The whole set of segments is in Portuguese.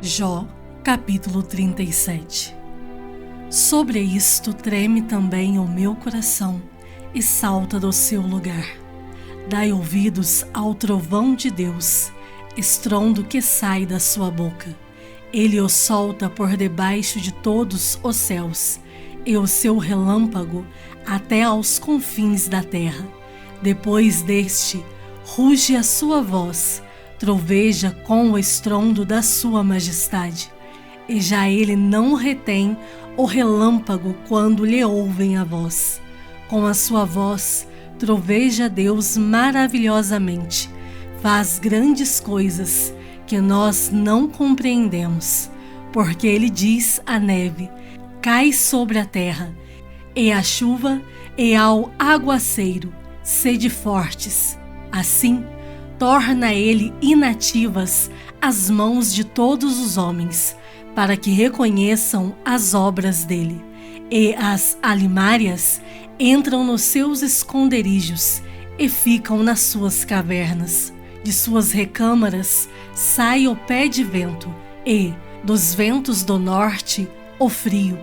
Jó, capítulo 37. Sobre isto treme também o meu coração e salta do seu lugar. Dai ouvidos ao trovão de Deus, estrondo que sai da sua boca. Ele o solta por debaixo de todos os céus, e o seu relâmpago até aos confins da terra. Depois deste, ruge a sua voz, troveja com o estrondo da sua majestade. E já ele não retém o relâmpago quando lhe ouvem a voz. Com a sua voz, troveja Deus maravilhosamente, faz grandes coisas que nós não compreendemos, porque ele diz à neve: cai sobre a terra, e à chuva e ao aguaceiro, sede fortes. Assim, torna ele inativas as mãos de todos os homens, para que reconheçam as obras dele. E as alimárias entram nos seus esconderijos e ficam nas suas cavernas. De suas recâmaras sai o pé de vento, e, dos ventos do norte, o frio.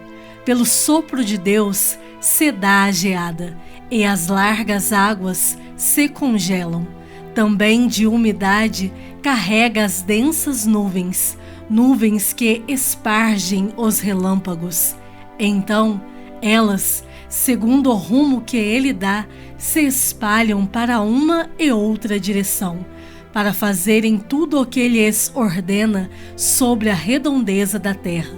Pelo sopro de Deus se dá a geada, e as largas águas se congelam. Também de umidade carrega as densas nuvens, nuvens que espargem os relâmpagos. Então, elas, segundo o rumo que ele dá, se espalham para uma e outra direção, para fazerem tudo o que lhes ordena sobre a redondeza da terra.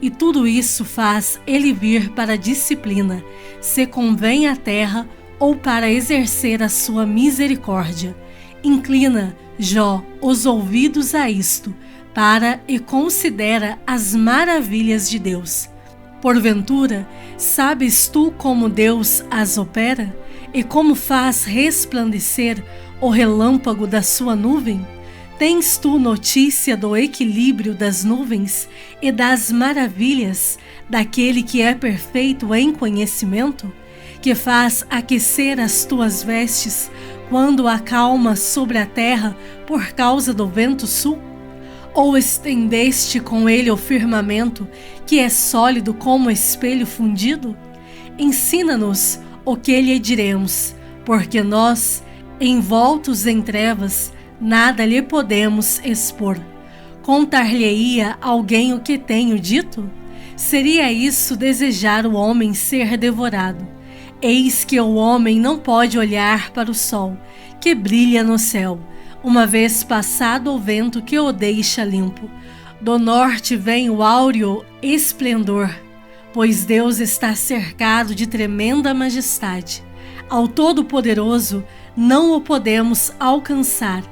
E tudo isso faz ele vir para a disciplina, se convém à terra ou para exercer a sua misericórdia. Inclina, Jó, os ouvidos a isto, para e considera as maravilhas de Deus. Porventura, sabes tu como Deus as opera, e como faz resplandecer o relâmpago da sua nuvem? Tens tu notícia do equilíbrio das nuvens e das maravilhas daquele que é perfeito em conhecimento, que faz aquecer as tuas vestes quando acalma sobre a terra por causa do vento sul? Ou estendeste com ele o firmamento, que é sólido como espelho fundido? Ensina-nos o que lhe diremos, porque nós, envoltos em trevas, nada lhe podemos expor. Contar-lhe-ia alguém o que tenho dito? Seria isso desejar o homem ser devorado. Eis que o homem não pode olhar para o sol, que brilha no céu, uma vez passado o vento que o deixa limpo. Do norte vem o áureo esplendor, pois Deus está cercado de tremenda majestade. Ao Todo-Poderoso não o podemos alcançar.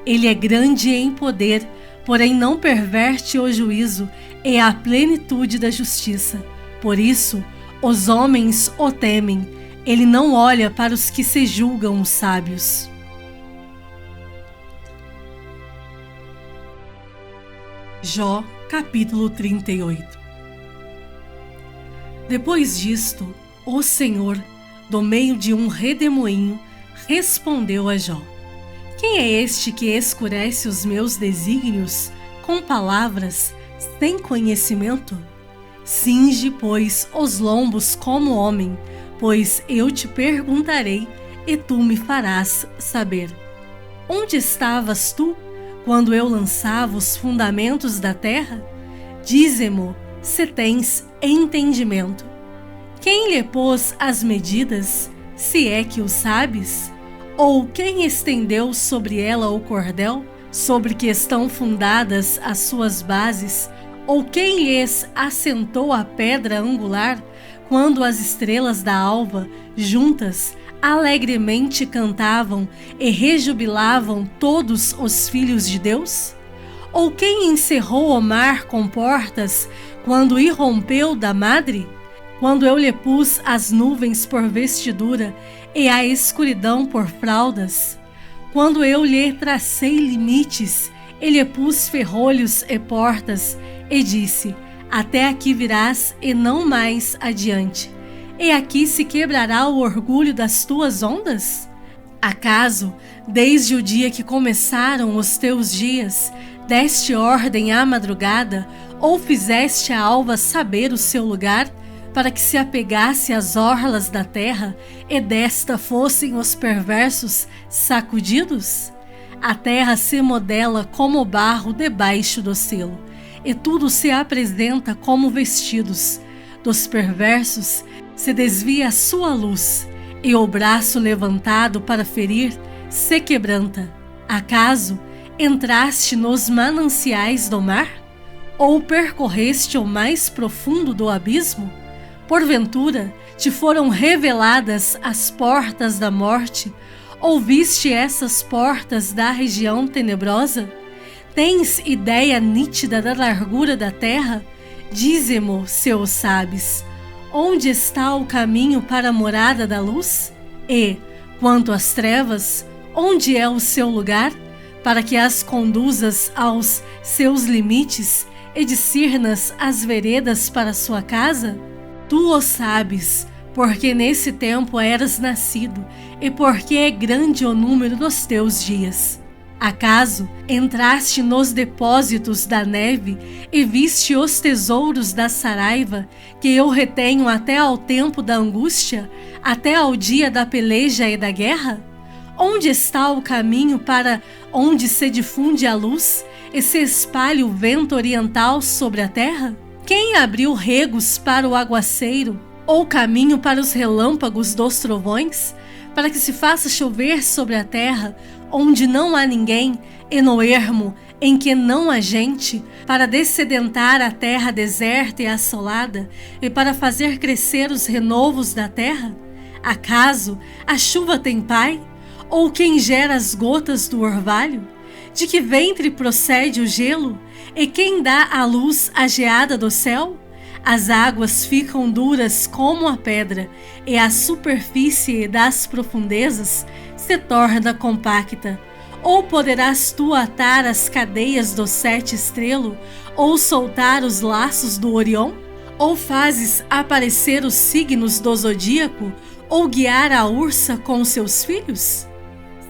Ele é grande em poder, porém não perverte o juízo e a plenitude da justiça. Por isso, os homens o temem. Ele não olha para os que se julgam os sábios. Jó, capítulo 38. Depois disto, o Senhor, do meio de um redemoinho, respondeu a Jó: quem é este que escurece os meus desígnios com palavras sem conhecimento? Cinge, pois, os lombos como homem, pois eu te perguntarei e tu me farás saber. Onde estavas tu quando eu lançava os fundamentos da terra? Dize-mo, se tens entendimento. Quem lhe pôs as medidas, se é que o sabes? Ou quem estendeu sobre ela o cordel, sobre que estão fundadas as suas bases? Ou quem lhes assentou a pedra angular, quando as estrelas da alva, juntas, alegremente cantavam e rejubilavam todos os filhos de Deus? Ou quem encerrou o mar com portas, quando irrompeu da madre? Quando eu lhe pus as nuvens por vestidura e a escuridão por fraldas? Quando eu lhe tracei limites e lhe pus ferrolhos e portas, e disse: até aqui virás e não mais adiante, e aqui se quebrará o orgulho das tuas ondas? Acaso, desde o dia que começaram os teus dias, deste ordem à madrugada, ou fizeste a alva saber o seu lugar, para que se apegasse às orlas da terra, e desta fossem os perversos sacudidos? A terra se modela como barro debaixo do selo, e tudo se apresenta como vestidos. Dos perversos se desvia a sua luz, e o braço levantado para ferir se quebranta. Acaso entraste nos mananciais do mar? Ou percorreste o mais profundo do abismo? Porventura te foram reveladas as portas da morte? Ouviste essas portas da região tenebrosa? Tens ideia nítida da largura da terra? Dize-mo, se o sabes, onde está o caminho para a morada da luz? E, quanto às trevas, onde é o seu lugar, para que as conduzas aos seus limites e discernas as veredas para sua casa? Tu o sabes, porque nesse tempo eras nascido, e porque é grande o número dos teus dias. Acaso entraste nos depósitos da neve e viste os tesouros da saraiva, que eu retenho até ao tempo da angústia, até ao dia da peleja e da guerra? Onde está o caminho para onde se difunde a luz e se espalha o vento oriental sobre a terra? Quem abriu regos para o aguaceiro, ou caminho para os relâmpagos dos trovões, para que se faça chover sobre a terra, onde não há ninguém, e no ermo em que não há gente, para dessedentar a terra deserta e assolada, e para fazer crescer os renovos da terra? Acaso a chuva tem pai? Ou quem gera as gotas do orvalho? De que ventre procede o gelo? E quem dá à luz a geada do céu? As águas ficam duras como a pedra, e a superfície das profundezas se torna compacta. Ou poderás tu atar as cadeias do sete estrelo, ou soltar os laços do Orion? Ou fazes aparecer os signos do zodíaco, ou guiar a ursa com seus filhos?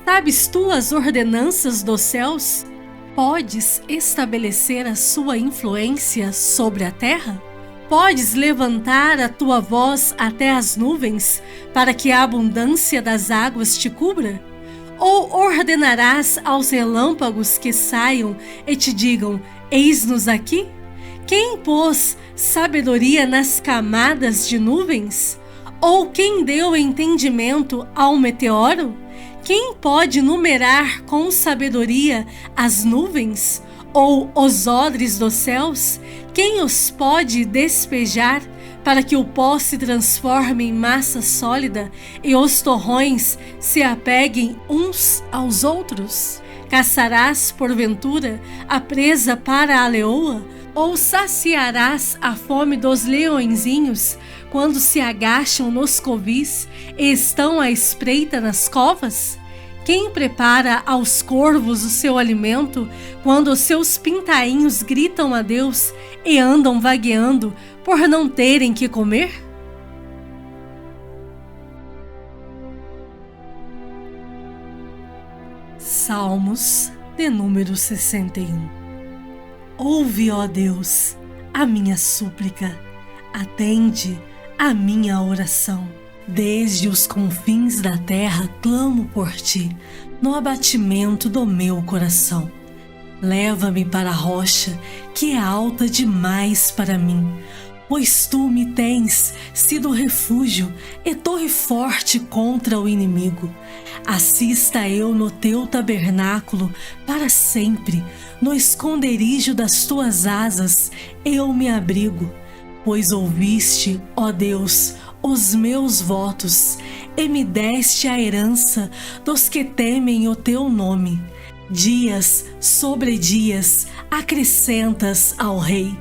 Sabes tu as ordenanças dos céus? Podes estabelecer a sua influência sobre a terra? Podes levantar a tua voz até as nuvens, para que a abundância das águas te cubra? Ou ordenarás aos relâmpagos que saiam e te digam: eis-nos aqui? Quem pôs sabedoria nas camadas de nuvens? Ou quem deu entendimento ao meteoro? Quem pode numerar com sabedoria as nuvens, ou os odres dos céus? Quem os pode despejar para que o pó se transforme em massa sólida e os torrões se apeguem uns aos outros? Caçarás, porventura, a presa para a leoa? Ou saciarás a fome dos leõezinhos quando se agacham nos covis e estão à espreita nas covas? Quem prepara aos corvos o seu alimento quando os seus pintainhos gritam a Deus e andam vagueando por não terem que comer? Salmos de número 61. Ouve, ó Deus, a minha súplica, atende a minha oração. Desde os confins da terra clamo por ti, no abatimento do meu coração. Leva-me para a rocha, que é alta demais para mim, pois tu me tens sido refúgio e torre forte contra o inimigo. Assista eu no teu tabernáculo para sempre, no esconderijo das tuas asas eu me abrigo, pois ouviste, ó Deus, os meus votos, e me deste a herança dos que temem o teu nome. Dias sobre dias acrescentas ao rei.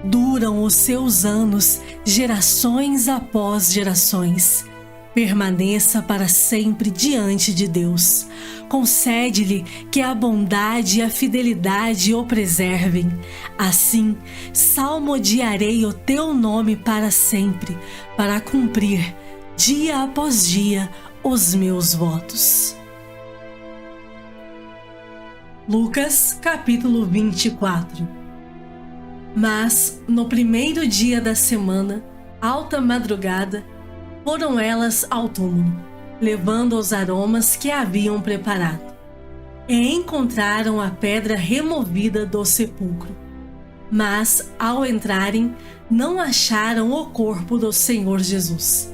Duram os seus anos, gerações após gerações. Permaneça para sempre diante de Deus. Concede-lhe que a bondade e a fidelidade o preservem. Assim, salmodiarei o teu nome para sempre, para cumprir, dia após dia, os meus votos. Lucas, capítulo 24. Mas, no primeiro dia da semana, alta madrugada, foram elas ao túmulo, levando os aromas que haviam preparado. E encontraram a pedra removida do sepulcro. Mas, ao entrarem, não acharam o corpo do Senhor Jesus.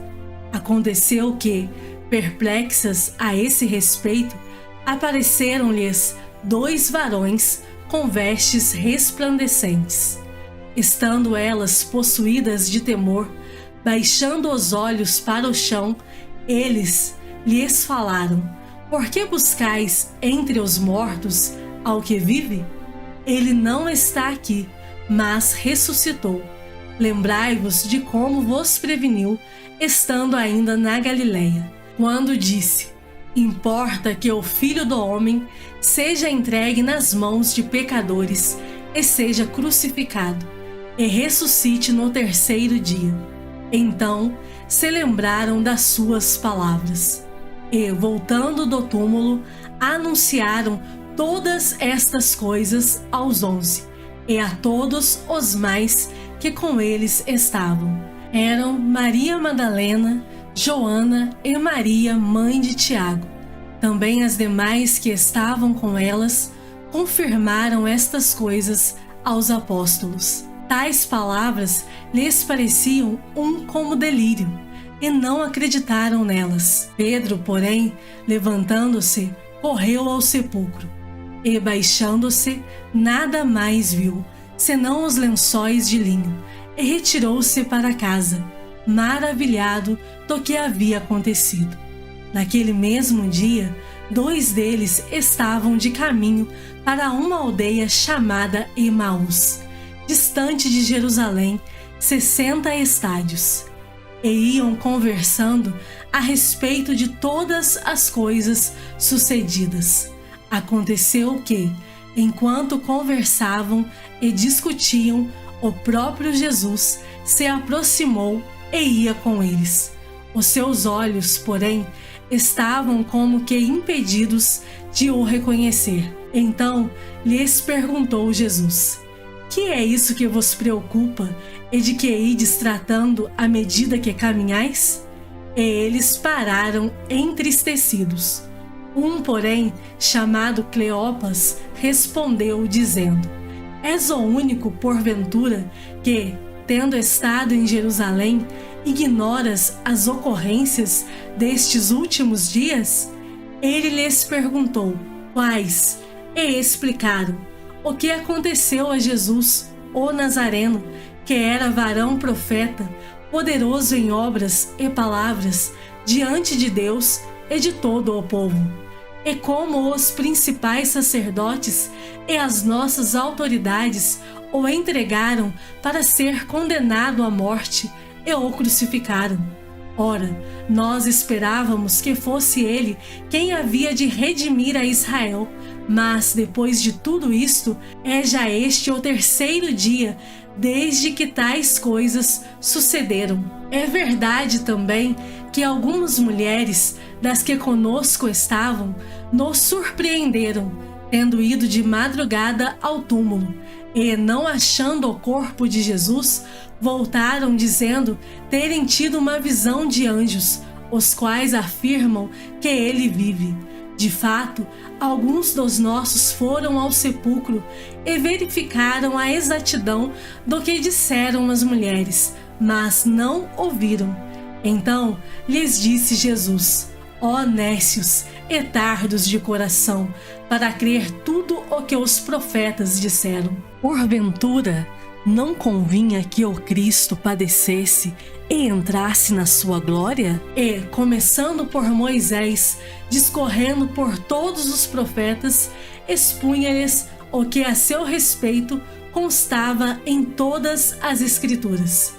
Aconteceu que, perplexas a esse respeito, apareceram-lhes 2 varões com vestes resplandecentes. Estando elas possuídas de temor, baixando os olhos para o chão, eles lhes falaram: Por que buscais entre os mortos ao que vive? Ele não está aqui, mas ressuscitou. Lembrai-vos de como vos preveniu, estando ainda na Galileia, quando disse: Importa que o Filho do Homem seja entregue nas mãos de pecadores e seja crucificado, e ressuscite no terceiro dia. Então se lembraram das suas palavras, e, voltando do túmulo, anunciaram todas estas coisas aos 11, e a todos os mais que com eles estavam. Eram Maria Madalena, Joana e Maria, mãe de Tiago. Também as demais que estavam com elas confirmaram estas coisas aos apóstolos. Tais palavras lhes pareciam como delírio, e não acreditaram nelas. Pedro, porém, levantando-se, correu ao sepulcro, e baixando-se, nada mais viu, senão os lençóis de linho, e retirou-se para casa, maravilhado do que havia acontecido. Naquele mesmo dia, 2 deles estavam de caminho para uma aldeia chamada Emaús, distante de Jerusalém, 60 estádios, e iam conversando a respeito de todas as coisas sucedidas. Aconteceu que, enquanto conversavam e discutiam, o próprio Jesus se aproximou e ia com eles. Os seus olhos, porém, estavam como que impedidos de o reconhecer. Então lhes perguntou Jesus: Que é isso que vos preocupa e de que ides tratando à medida que caminhais? E eles pararam entristecidos. Um, porém, chamado Cleopas, respondeu dizendo: És o único, porventura, que, tendo estado em Jerusalém, ignoras as ocorrências destes últimos dias? Ele lhes perguntou: Quais? E explicaram o que aconteceu a Jesus, o Nazareno, que era varão profeta, poderoso em obras e palavras diante de Deus e de todo o povo. E como os principais sacerdotes e as nossas autoridades o entregaram para ser condenado à morte e o crucificaram. Ora, nós esperávamos que fosse ele quem havia de redimir a Israel, mas depois de tudo isto, é já este o terceiro dia desde que tais coisas sucederam. É verdade também que algumas mulheres das que conosco estavam nos surpreenderam, tendo ido de madrugada ao túmulo, e, não achando o corpo de Jesus, voltaram dizendo terem tido uma visão de anjos, os quais afirmam que ele vive. De fato, alguns dos nossos foram ao sepulcro e verificaram a exatidão do que disseram as mulheres, mas não ouviram. Então lhes disse Jesus: Ó nécios e tardos de coração, para crer tudo o que os profetas disseram. Porventura, não convinha que o Cristo padecesse e entrasse na sua glória? E, começando por Moisés, discorrendo por todos os profetas, expunha-lhes o que a seu respeito constava em todas as Escrituras.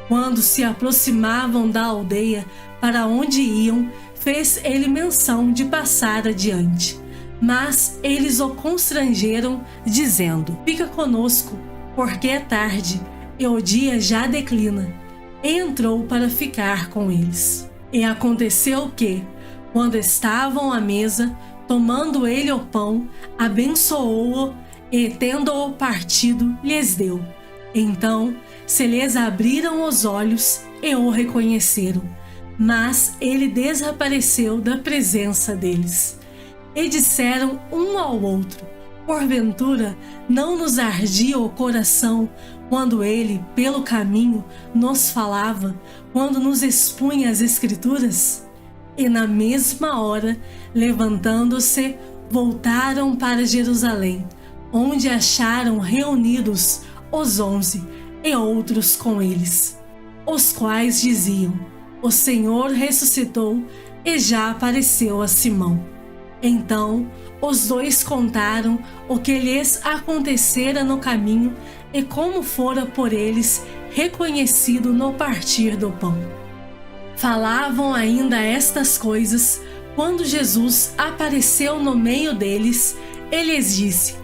Quando se aproximavam da aldeia para onde iam, fez ele menção de passar adiante. Mas eles o constrangeram, dizendo: Fica conosco, porque é tarde, e o dia já declina. E entrou para ficar com eles. E aconteceu que, quando estavam à mesa, Tomando ele o pão, abençoou-o e, tendo-o partido, lhes deu. Então se lhes abriram os olhos e o reconheceram, mas ele desapareceu da presença deles. E disseram um ao outro: porventura não nos ardia o coração quando ele, pelo caminho, nos falava, quando nos expunha as Escrituras? E na mesma hora, levantando-se, voltaram para Jerusalém, onde acharam reunidos os 11 e outros com eles, os quais diziam: o Senhor ressuscitou e já apareceu a Simão. Então os dois contaram o que lhes acontecera no caminho e como fora por eles reconhecido no partir do pão. Falavam ainda estas coisas quando Jesus apareceu no meio deles e lhes disse: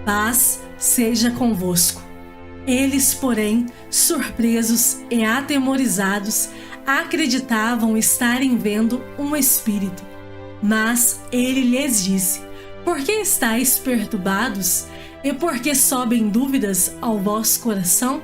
paz seja convosco. Eles, porém, surpresos e atemorizados, acreditavam estarem vendo um espírito. Mas ele lhes disse: por que estáis perturbados e por que sobem dúvidas ao vosso coração?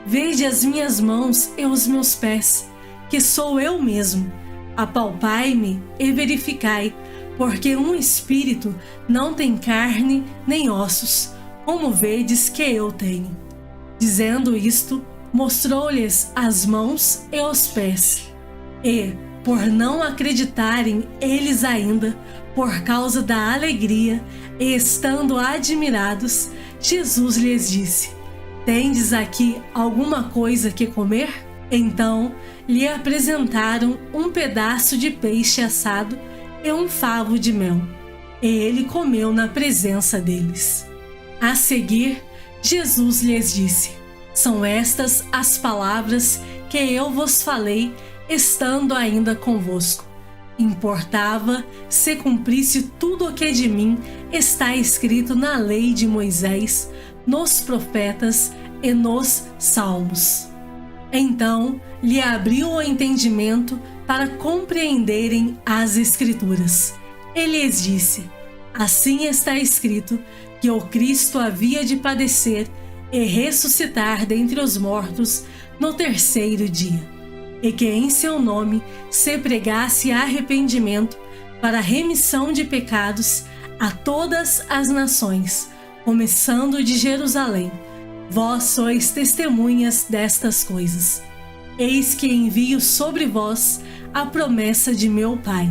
Vede as minhas mãos e os meus pés, que sou eu mesmo. Apalpai-me e verificai, porque um espírito não tem carne nem ossos, como vedes que eu tenho. Dizendo isto, mostrou-lhes as mãos e os pés. E, por não acreditarem eles ainda, por causa da alegria, e estando admirados, Jesus lhes disse: tendes aqui alguma coisa que comer? Então lhe apresentaram um pedaço de peixe assado e um favo de mel. E ele comeu na presença deles. A seguir, Jesus lhes disse: são estas as palavras que eu vos falei, estando ainda convosco. Importava se cumprisse tudo o que de mim está escrito na lei de Moisés, nos profetas e nos salmos. Então lhe abriu o entendimento para compreenderem as Escrituras. Ele lhes disse: assim está escrito que o Cristo havia de padecer e ressuscitar dentre os mortos no terceiro dia, e que em seu nome se pregasse arrependimento para remissão de pecados a todas as nações, começando de Jerusalém. Vós sois testemunhas destas coisas. Eis que envio sobre vós a promessa de meu Pai.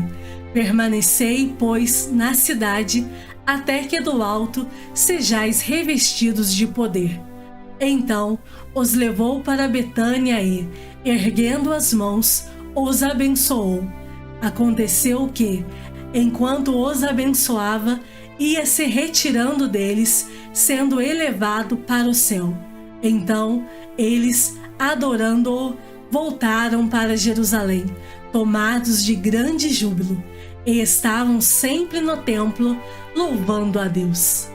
Permanecei, pois, na cidade, até que do alto sejais revestidos de poder. Então os levou para Betânia e, erguendo as mãos, os abençoou. Aconteceu que, enquanto os abençoava, ia se retirando deles, sendo elevado para o céu. Então eles, adorando-o, voltaram para Jerusalém, tomados de grande júbilo, e estavam sempre no templo, louvando a Deus.